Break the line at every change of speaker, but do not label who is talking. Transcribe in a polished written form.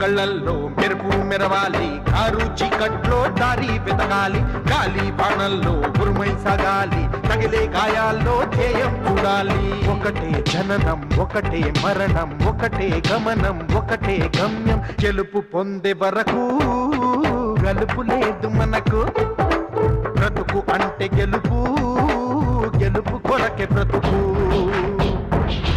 కళ్ళల్లో మెరుపు మెరవాలి, కారు చీకట్లో దారి వెతకాలి, గాలి బాణల్లో గురుమై సాగాలి, తగిలే గాయాల్లో ధ్యేయం చూడాలి. ఒకటే జననం, ఒకటే మరణం, ఒకటే గమనం, ఒకటే గమ్యం. గెలుపు పొందే వరకు గలుపు లేదు మనకు. బ్రతుకు అంటే గెలుపు, గెలుపు కొరకే బ్రతుకు.